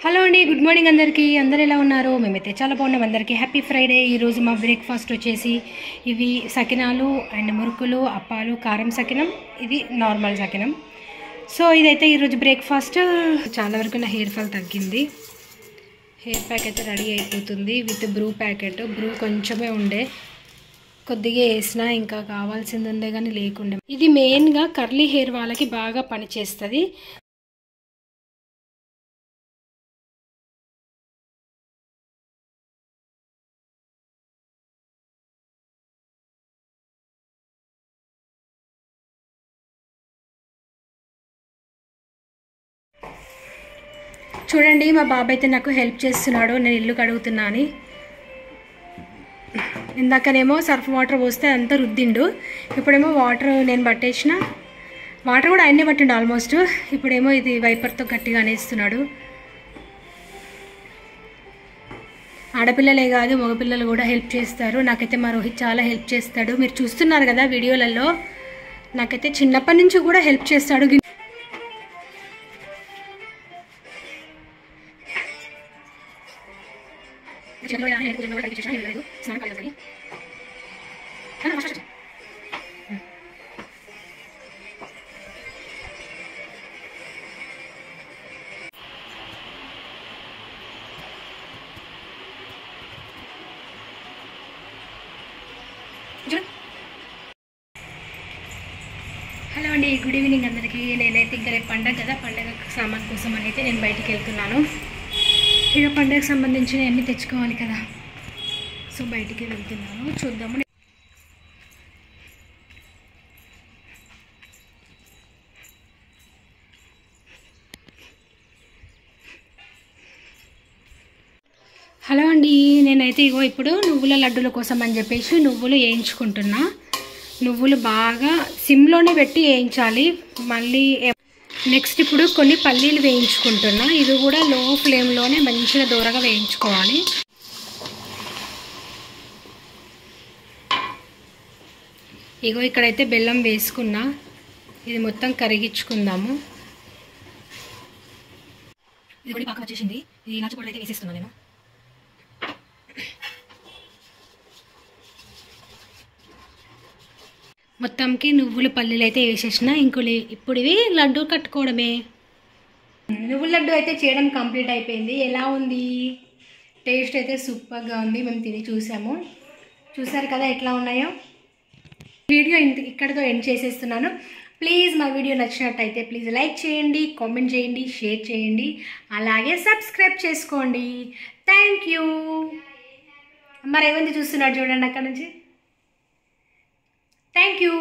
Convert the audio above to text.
Hello అండి, good morning అందరికీ. అందరు ఎలా ఉన్నారు? మేమైతే చాలా బాగున్నాం. అందరికీ హ్యాపీ ఫ్రైడే. ఈరోజు మా బ్రేక్ఫాస్ట్ వచ్చేసి ఇవి సకినాలు అండ్ మురుకులు, అప్పాలు, కారం సకినం, ఇది నార్మల్ సకినం. సో ఇదైతే ఈరోజు బ్రేక్ఫాస్ట్. చాలా వరకు నా హెయిర్ ఫాల్ తగ్గింది. హెయిర్ ప్యాక్ అయితే రెడీ అయిపోతుంది విత్ బ్రూ ప్యాకెట్. బ్రూ కొంచెమే ఉండే, కొద్దిగా వేసినా, ఇంకా కావాల్సింది ఉండే కానీ లేకుండే. ఇది మెయిన్గా కర్లీ హెయిర్ వాళ్ళకి బాగా పనిచేస్తుంది. చూడండి, మా బాబు అయితే నాకు హెల్ప్ చేస్తున్నాడు. నేను ఇల్లు కడుగుతున్నా అని. ఇందాకనేమో సర్ఫ్ వాటర్ పోస్తే అంతా రుద్దిండు. ఇప్పుడేమో వాటర్ నేను పట్టేసిన. వాటర్ కూడా ఆయన్నే పట్టిండు ఆల్మోస్ట్. ఇప్పుడేమో ఇది వైపర్తో గట్టిగా అనేస్తున్నాడు. ఆడపిల్లలే కాదు, మగపిల్లలు కూడా హెల్ప్ చేస్తారు. నాకైతే మా రోహిత్ చాలా హెల్ప్ చేస్తాడు. మీరు చూస్తున్నారు కదా వీడియోలలో. నాకైతే చిన్నప్పటి నుంచి కూడా హెల్ప్ చేస్తాడు. హలో అండి, గుడ్ ఈవినింగ్ అందరికీ. నేనైతే ఇంకా రేపు పండగ కదా, పండగ సామాన్ కోసం అని అయితే నేను బయటికి వెళ్తున్నాను. ఇక పండగకు సంబంధించిన అన్నీ తెచ్చుకోవాలి కదా, సో బయటికి వెళ్తున్నాను. చూద్దాము. హలో అండి, నేనైతే ఇగో ఇప్పుడు నువ్వుల లడ్డూల కోసం అని చెప్పేసి నువ్వులు వేయించుకుంటున్నా. నువ్వులు బాగా సిమ్లోనే పెట్టి వేయించాలి. మళ్ళీ నెక్స్ట్ ఇప్పుడు కొన్ని పల్లీలు వేయించుకుంటున్నా. ఇది కూడా లో ఫ్లేమ్లోనే మంచిగా దూరగా వేయించుకోవాలి. ఇగో ఇక్కడైతే బెల్లం వేసుకున్నా. ఇది మొత్తం కరిగించుకుందాము. ఇది కూడా పాకం వచ్చేసింది. ఇది ఇలాచి పొడి అయితే వేసేస్తున్నాను నేను. మొత్తంకి నువ్వులు పల్లీలు అయితే వేసేసిన. ఇప్పుడు ఇవి లడ్డు కట్టుకోవడమే. నువ్వుల లడ్డు అయితే చేయడం కంప్లీట్ అయిపోయింది. ఎలా ఉంది? టేస్ట్ అయితే సూపర్గా ఉంది. మేము తిని చూసాము. చూసారు కదా ఎట్లా ఉన్నాయో. వీడియో ఇక్కడితో ఎండ్ చేసేస్తున్నాను. ప్లీజ్ మా వీడియో నచ్చినట్టయితే ప్లీజ్ లైక్ చేయండి, కామెంట్ చేయండి, షేర్ చేయండి, అలాగే సబ్స్క్రైబ్ చేసుకోండి. Thank you. మరి ఏమంది చూస్తున్నాడు చూడండి అక్కడ నుంచి. Thank you.